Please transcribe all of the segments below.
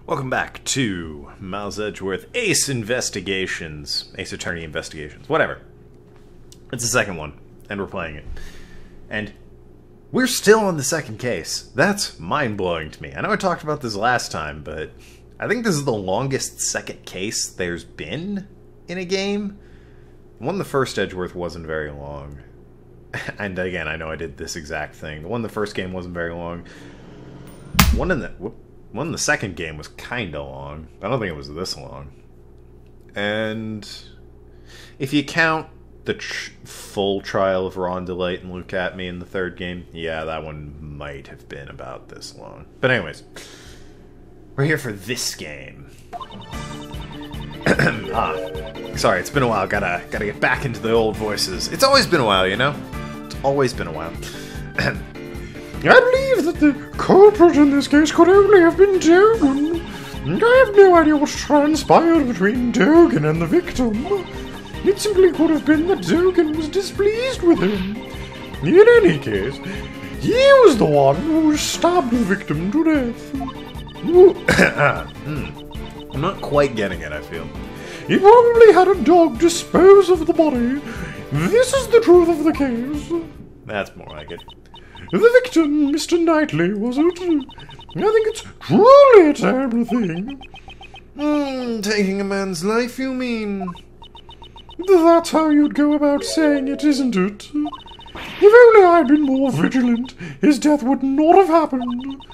Welcome back to Miles Edgeworth Ace Investigations. Ace Attorney Investigations. Whatever. It's the second one, and we're playing it. And we're still on the second case. That's mind-blowing to me. I know I talked about this last time, but I think this is the longest second case there's been in a game. The one the first Edgeworth wasn't very long. And again, I know I did this exact thing. The one the first game wasn't very long. One in the second game was kinda long. I don't think it was this long. And if you count the full trial of Ron DeLite and Look At Me in the third game, yeah, that one might have been about this long. But anyways, we're here for this game. Sorry, it's been a while. Gotta get back into the old voices. It's always been a while, you know? It's always been a while. I believe that the culprit in this case could only have been Dogen. I have no idea what transpired between Dogen and the victim. It simply could have been that Dogen was displeased with him. In any case, he was the one who stabbed the victim to death. I'm not quite getting it, I feel. He probably had a dog dispose of the body. This is the truth of the case. That's more like it. The victim, Mr. Knightley, was it? I think it's truly a terrible thing. Taking a man's life, you mean? That's how you'd go about saying it, isn't it? If only I'd been more vigilant, his death would not have happened.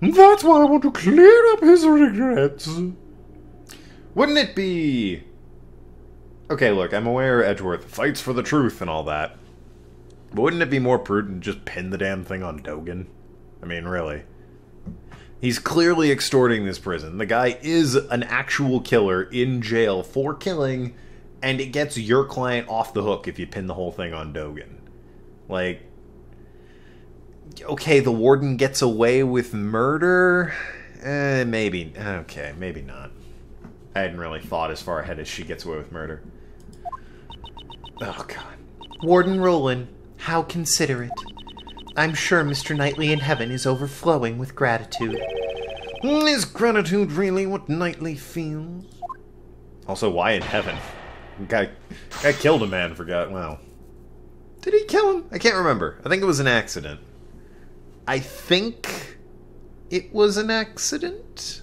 That's why I want to clear up his regrets. Wouldn't it be... Okay, look, I'm aware Edgeworth fights for the truth and all that. But wouldn't it be more prudent to just pin the damn thing on Dogen? I mean, really. He's clearly extorting this prison. The guy is an actual killer in jail for killing, and it gets your client off the hook if you pin the whole thing on Dogen. Like, okay, the warden gets away with murder? Maybe. Okay, maybe not. I hadn't really thought as far ahead as she gets away with murder. Oh, God. Warden Roland. How considerate. I'm sure Mr. Knightley in heaven is overflowing with gratitude. Is gratitude really what Knightley feels? Also, why in heaven? Guy killed a man, forgot. Well, did he kill him? I can't remember. I think it was an accident. I think it was an accident?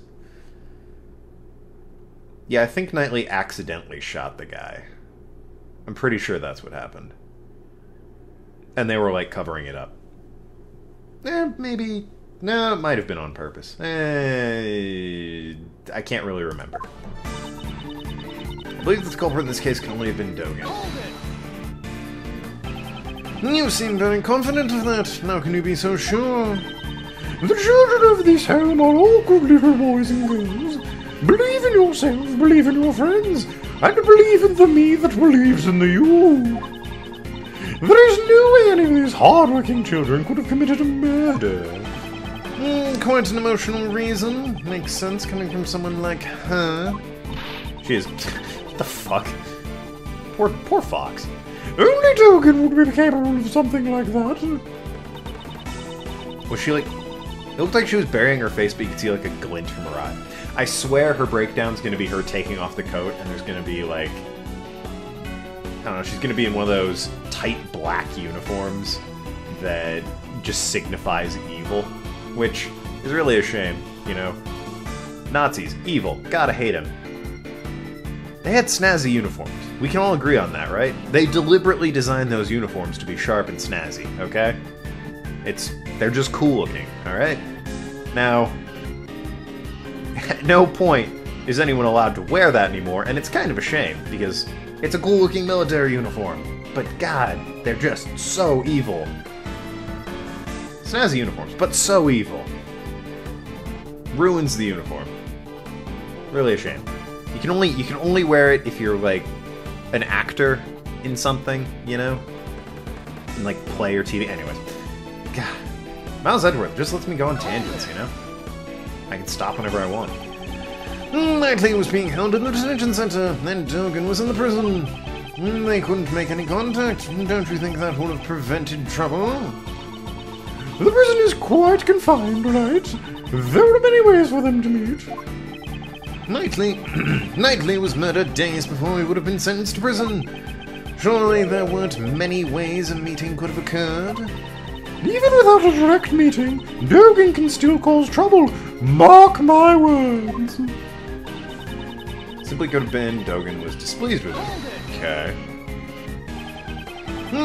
Yeah, I think Knightley accidentally shot the guy. I'm pretty sure that's what happened. And they were, like, covering it up. Maybe... No, it might have been on purpose. I can't really remember. I believe the culprit in this case can only have been Dogen. You seem very confident of that. How can you be so sure? The children of this home are all good little boys and girls. Believe in yourself, believe in your friends, and believe in the me that believes in the you. There is no way any of these hard-working children could have committed a murder. Quite an emotional reason. Makes sense coming from someone like her. She is... What the fuck? Poor Fox. Only Dogen would be capable of something like that. Was she like... It looked like she was burying her face, but you could see like a glint from her eye. I swear her breakdown's gonna be her taking off the coat, and there's gonna be like... I don't know, she's gonna be in one of those tight black uniforms that just signifies evil, which is really a shame, you know? Nazis, evil, gotta hate them. They had snazzy uniforms. We can all agree on that, right? They deliberately designed those uniforms to be sharp and snazzy, okay? They're just cool looking, alright? Now, at no point is anyone allowed to wear that anymore, and it's kind of a shame, because it's a cool-looking military uniform, but god, they're just so evil. Snazzy uniforms, but so evil. Ruins the uniform. Really a shame. You can only wear it if you're like an actor in something, you know, in like play or TV. Anyways, God, Miles Edgeworth just lets me go on tangents, you know. I can stop whenever I want. Knightley was being held in the detention center, and Dogen was in the prison. They couldn't make any contact. Don't you think that would have prevented trouble? The prison is quite confined, right? There are many ways for them to meet. Knightley was murdered days before he would have been sentenced to prison. Surely there weren't many ways a meeting could have occurred. Even without a direct meeting, Dogen can still cause trouble. Mark my words. Simply could have been Dogen was displeased with him. Okay.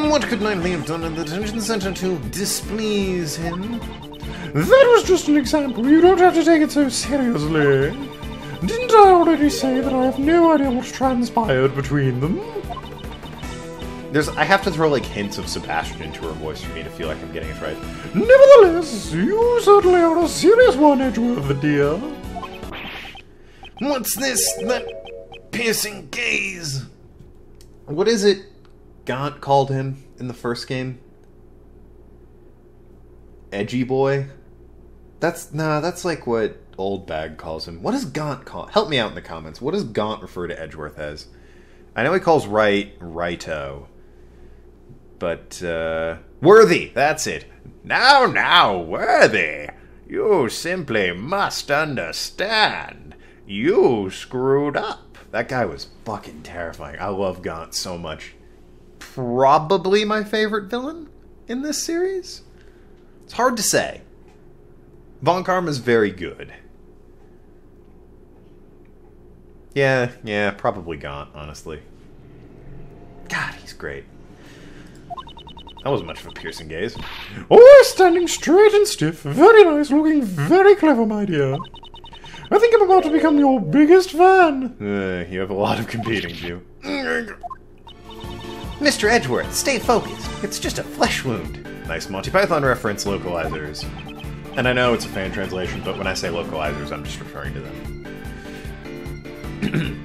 What could Knightley have done at the detention center to displease him? That was just an example. You don't have to take it so seriously. Didn't I already say that I have no idea what transpired between them? I have to throw like hints of Sebastian into her voice for me to feel like I'm getting it right. Nevertheless, you certainly are a serious one, Edgeworth, dear. What's this? That piercing gaze? What is it Gaunt called him in the first game? Edgy boy? That's like what Old Bag calls him. What does Gaunt call? Help me out in the comments. What does Gaunt refer to Edgeworth as? I know he calls Righto. But, Worthy! That's it. Now, Worthy! You simply must understand. You screwed up. That guy was fucking terrifying. I love Gaunt so much. Probably my favorite villain in this series? It's hard to say. Von Karma's very good. Yeah, probably Gaunt, honestly. God, he's great. That wasn't much of a piercing gaze. Always standing straight and stiff. Very nice, looking very clever, my dear. I think I'm about to become your biggest fan. You have a lot of competing, Jew. Mr. Edgeworth, stay focused. It's just a flesh wound. Nice Monty Python reference, localizers. And I know it's a fan translation, but when I say localizers, I'm just referring to them.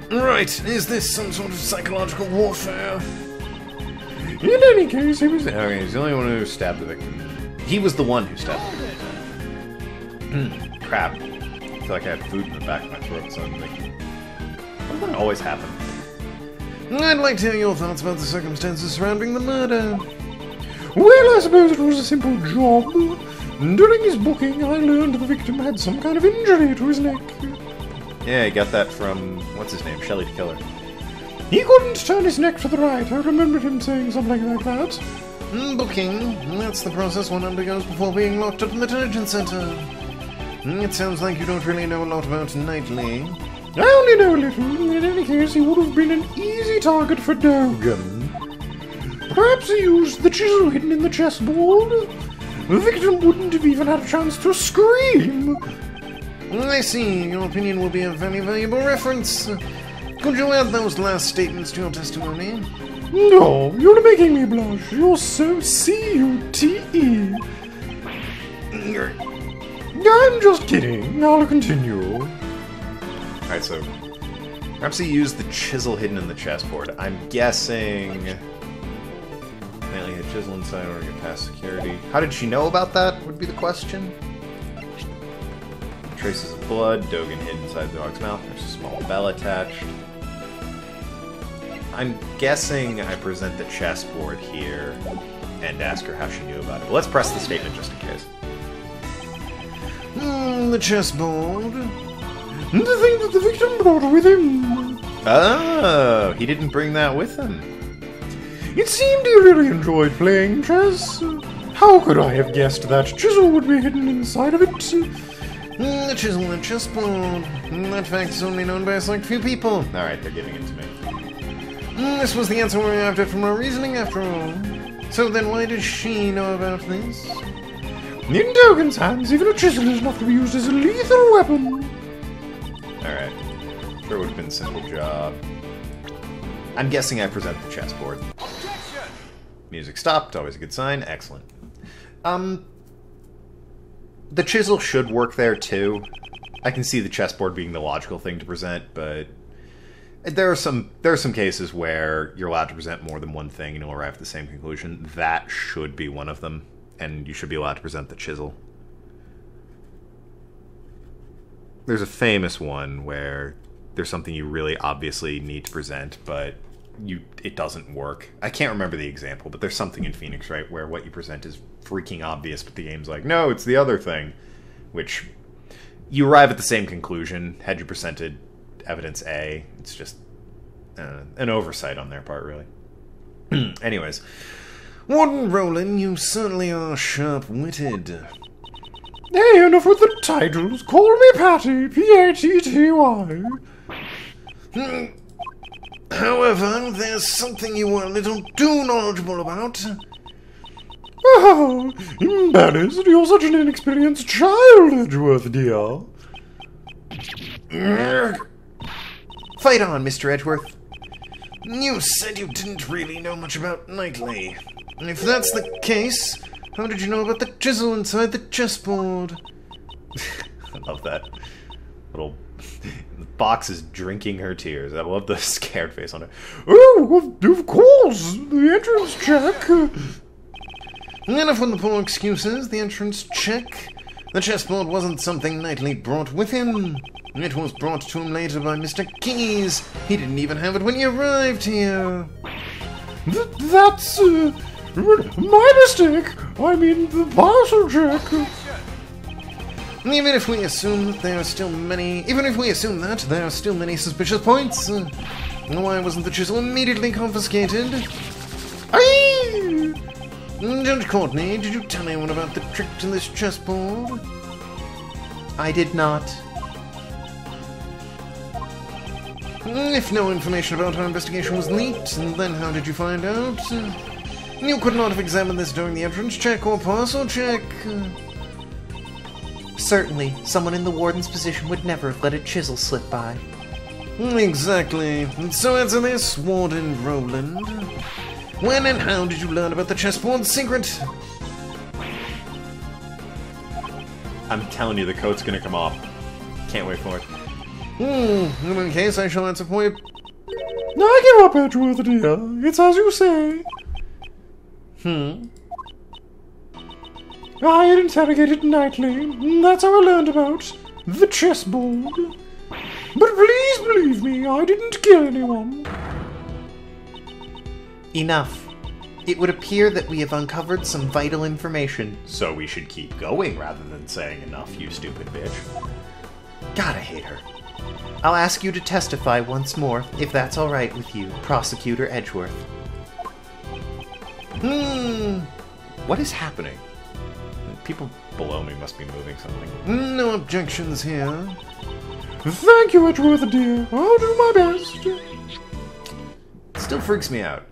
Right, is this some sort of psychological warfare? In any case, he was... Okay, he's the only one who stabbed the victim. He was the one who stabbed the victim. Crap. I feel like I had food in the back of my throat suddenly. Doesn't that always happen? I'd like to hear your thoughts about the circumstances surrounding the murder. Well, I suppose it was a simple job. During his booking, I learned the victim had some kind of injury to his neck. Yeah, he got that from... what's his name? Shelley the Killer. He couldn't turn his neck to the right. I remembered him saying something like that. Booking. That's the process one undergoes before being locked up in the detention center. It sounds like you don't really know a lot about Knightley. I only know a little. In any case, he would have been an easy target for Dogen. Perhaps he used the chisel hidden in the chessboard. The victim wouldn't have even had a chance to scream. I see. Your opinion will be a very valuable reference. Could you add those last statements to your testimony? No, you're making me blush. You're so C-U-T-E. I'm just kidding. I'll continue. Alright, so... perhaps he used the chisel hidden in the chessboard. I'm guessing... Apparently he had a chisel inside in order to get past security. How did she know about that, would be the question. Traces of blood, Dogen hid inside the dog's mouth. There's a small bell attached. I'm guessing I present the chessboard here and ask her how she knew about it. But let's press the statement just in case. The chessboard. The thing that the victim brought with him. Oh, he didn't bring that with him. It seemed he really enjoyed playing chess. How could I have guessed that chisel would be hidden inside of it? The chisel and chessboard. That fact is only known by a select few people. Alright, they're giving it to me. This was the answer we arrived at from our reasoning after all. So then why did she know about this? In Dogen's hands, even a chisel is enough to be used as a lethal weapon. Alright. Sure would have been a simple job. I'm guessing I present the chessboard. Objection! Music stopped, always a good sign. Excellent. The chisel should work there too. I can see the chessboard being the logical thing to present, but there are some cases where you're allowed to present more than one thing and you'll arrive at the same conclusion. That should be one of them, and you should be allowed to present the chisel. There's a famous one where there's something you really obviously need to present, but it doesn't work. I can't remember the example, but there's something in Phoenix, right, where what you present is freaking obvious, but the game's like, no, it's the other thing. Which, you arrive at the same conclusion had you presented evidence A. It's just an oversight on their part, really. Anyways, Warden Roland, you certainly are sharp-witted. Hey, enough with the titles. Call me Patty, P-A-T-T-Y. However, there's something you are a little too knowledgeable about. Oh, embarrassed. You're such an inexperienced child, Edgeworth, dear. Fight on, Mr. Edgeworth. You said you didn't really know much about Knightley. And if that's the case, how did you know about the chisel inside the chessboard? I love that. Little... The box is drinking her tears. I love the scared face on her. Oh, of course. The entrance check. Enough with the poor excuses. The entrance check. The chessboard wasn't something Knightley brought with him. It was brought to him later by Mr. Keyes. He didn't even have it when he arrived here. That's my mistake. I mean, the parcel check. Even if we assume that there are still many suspicious points, why wasn't the chisel immediately confiscated? Aye! Judge Courtney, did you tell anyone about the trick to this chessboard? I did not. If no information about our investigation was leaked, then how did you find out? You could not have examined this during the entrance check or parcel check. Certainly, someone in the warden's position would never have let a chisel slip by. Exactly. And so answer this, Warden Roland. When and how did you learn about the chessboard secret? I'm telling you, the coat's gonna come off. Can't wait for it. In any case, I shall answer for you. I give up, Edgeworth, dear. It's as you say. I had interrogated Knightley. That's how I learned about the chessboard. But please believe me, I didn't kill anyone. Enough. It would appear that we have uncovered some vital information. So we should keep going rather than saying enough, you stupid bitch. God, I hate her. I'll ask you to testify once more, if that's all right with you, Prosecutor Edgeworth. What is happening? People below me must be moving something. No objections here. Thank you, Edgeworth, dear. I'll do my best. Still freaks me out.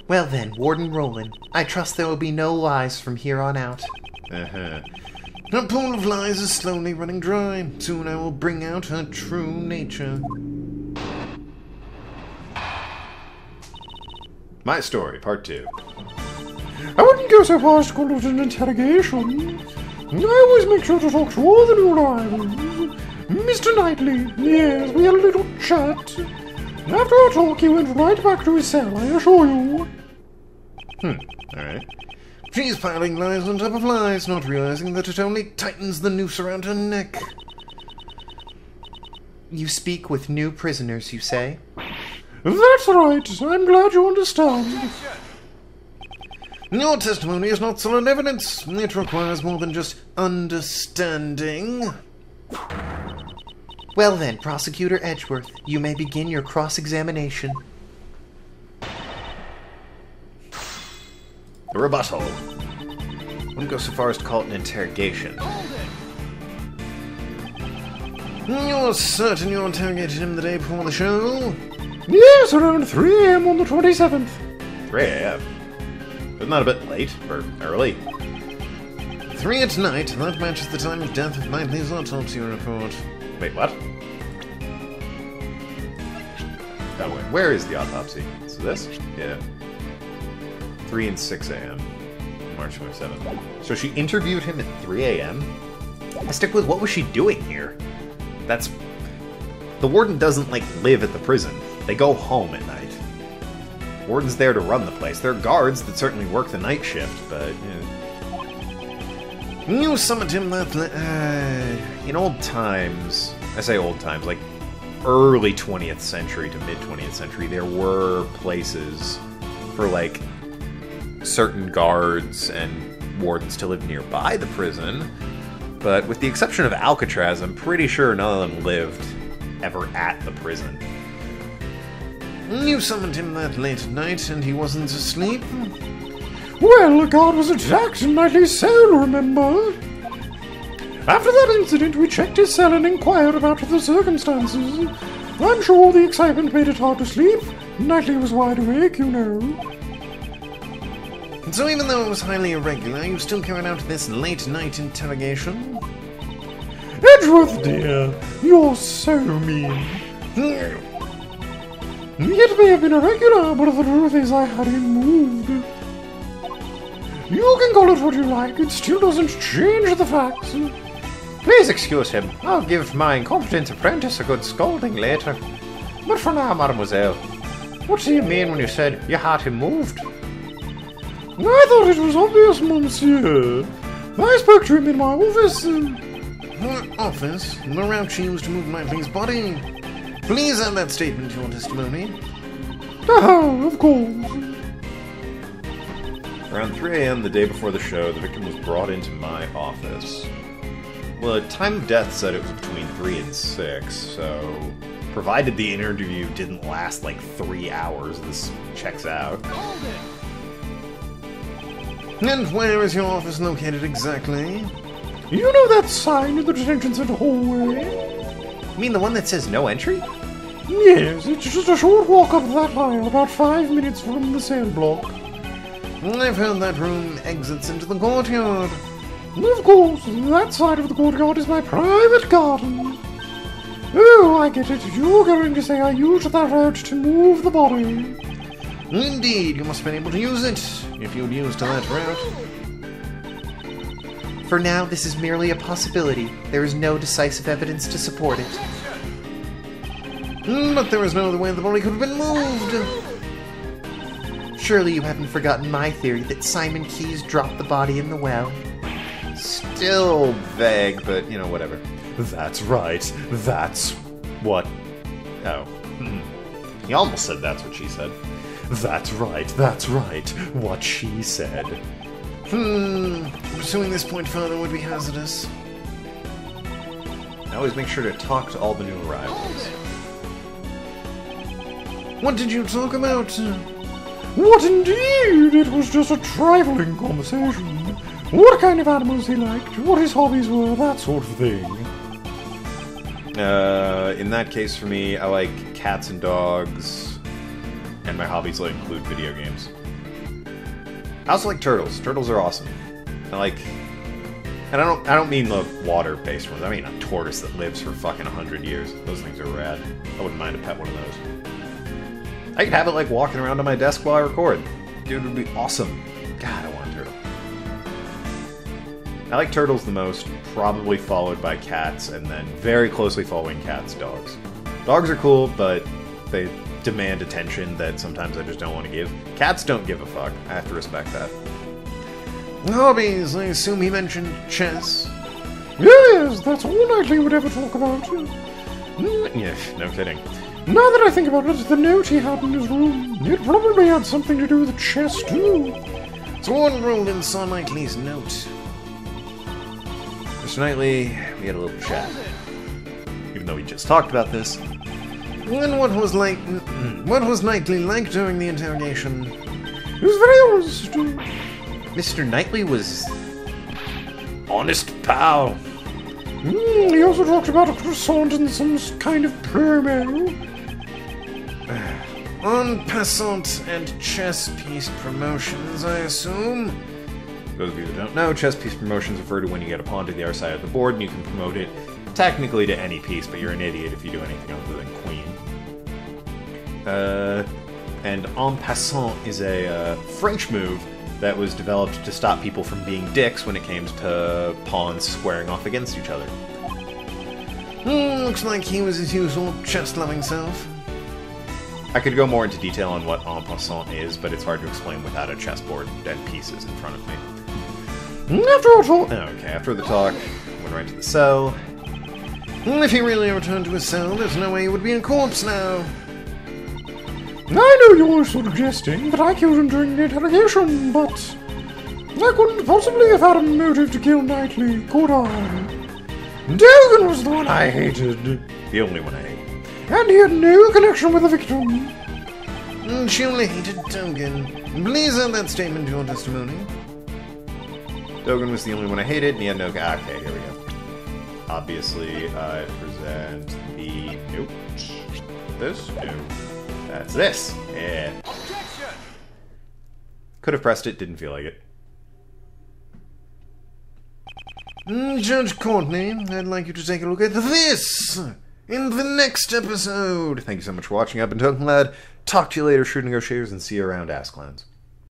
Well then, Warden Roland, I trust there will be no lies from here on out. Her pool of lies is slowly running dry. Soon I will bring out her true nature. My story, part 2. I wouldn't go so far as to call it an interrogation. I always make sure to talk to all the new arrivals. Mr. Knightley, yes, we had a little chat. After our talk, he went right back to his cell, I assure you. Alright. She's piling lies on top of lies, not realizing that it only tightens the noose around her neck. You speak with new prisoners, you say? That's right. I'm glad you understand. Your testimony is not solid evidence. It requires more than just understanding. Well then, Prosecutor Edgeworth, you may begin your cross-examination. The rebuttal. I wouldn't go so far as to call it an interrogation. You're certain you interrogated him the day before the show? Yes, around 3 a.m. on the 27th. 3 a.m.? Isn't that a bit late? Or early? 3 at night. That matches the time of death of Knightley's autopsy report. Wait, what? Oh, wait. Where is the autopsy? So this? Yeah. 3 and 6 a.m. March 27th. So she interviewed him at 3 a.m.? I stick with what was she doing here? That's... The warden doesn't, like, live at the prison. They go home at night. Warden's there to run the place. There are guards that certainly work the night shift, but... You summoned him that... in old times... I say old times, like, early 20th century to mid-20th century, there were places for, like, certain guards and wardens to live nearby the prison, but with the exception of Alcatraz, I'm pretty sure none of them lived ever at the prison. You summoned him that late at night, and he wasn't asleep? Well, a guard was attacked in Knightley's cell, remember? After that incident, we checked his cell and inquired about the circumstances. I'm sure the excitement made it hard to sleep. Knightley was wide awake, you know. So even though it was highly irregular, you still carried out this late-night interrogation? Edgeworth, dear, you're so mean. It may have been irregular, but the truth is I had him moved. You can call it what you like, it still doesn't change the facts. Please excuse him. I'll give my incompetent apprentice a good scolding later. But for now, mademoiselle, what do you mean when you said you had him moved? I thought it was obvious, monsieur. I spoke to him in my office. What office? The route she used to move Knightley's body. Please add that statement to your testimony. Oh, of course. Around 3 a.m. the day before the show, the victim was brought into my office. Well, the time of death said it was between 3 and 6, so provided the interview didn't last like 3 hours, this checks out. And where is your office located exactly? You know that sign in the detention center hallway? You mean the one that says no entry? Yes, it's just a short walk up that aisle, about 5 minutes from the cell block. I've heard that room exits into the courtyard. Of course, that side of the courtyard is my private garden. Oh, I get it. You're going to say I used that route to move the body. Indeed, you must have been able to use it, if you'd used that route. For now, this is merely a possibility. There is no decisive evidence to support it. But there was no other way the body could have been moved. Surely you haven't forgotten my theory that Simon Keyes dropped the body in the well. Still vague, but, you know, whatever. That's right. That's what... Oh. He almost said that's what she said. That's right. What she said. Pursuing this point further would be hazardous. I always make sure to talk to all the new arrivals. What did you talk about? What indeed? It was just a trifling conversation. What kind of animals he liked, what his hobbies were, that sort of thing. In that case for me, I like cats and dogs, and my hobbies include video games. I also like turtles. Turtles are awesome. And I don't mean the water-based ones. I mean a tortoise that lives for fucking 100 years. Those things are rad. I wouldn't mind a pet one of those. I could have it walking around on my desk while I record. Dude, it would be awesome. God, I want a turtle. I like turtles the most, probably followed by cats, and then very closely following cats, dogs. Dogs are cool, but they demand attention that sometimes I just don't want to give. Cats don't give a fuck. I have to respect that. Hobbies, I assume he mentioned chess. Yes, that's all Knightley would ever talk about. Yeah, no kidding. Now that I think about it, the note he had in his room, it probably had something to do with chess too. So what Roland saw Knightley's note? Mr. Knightley, we had a little chat. Even though we just talked about this. And what was Knightley like during the interrogation? He was very honest. Mr. Knightley was... honest, pal. He also talked about a croissant and some kind of promo. En passant and chess piece promotions, I assume. For those of you that don't know, chess piece promotions refer to when you get a pawn to the other side of the board and you can promote it technically to any piece, but you're an idiot if you do anything other than queen. And en passant is a French move that was developed to stop people from being dicks when it came to pawns squaring off against each other. Looks like he was his usual chess-loving self. I could go more into detail on what en passant is, but it's hard to explain without a chessboard and pieces in front of me. After the talk, went right to the cell. If he really returned to his cell, there's no way he would be a corpse now. I know you're sort of jesting that I killed him during the interrogation, but I couldn't possibly have had a motive to kill Knightley, could I? Dogan was the one I hated. The only one I hate. and he had no connection with the victim. She only hated Token. Please add that statement to your testimony. Dogen was the only one I hated, and he had no... Okay, here we go. Obviously, I present the... Nope. This? No. That's this. Yeah. Objection! Could have pressed it, didn't feel like it. Judge Courtney, I'd like you to take a look at this in the next episode. Thank you so much for watching. I've been Tokenlad. Talk to you later, Shrewd Negotiators, and see you around Asklands.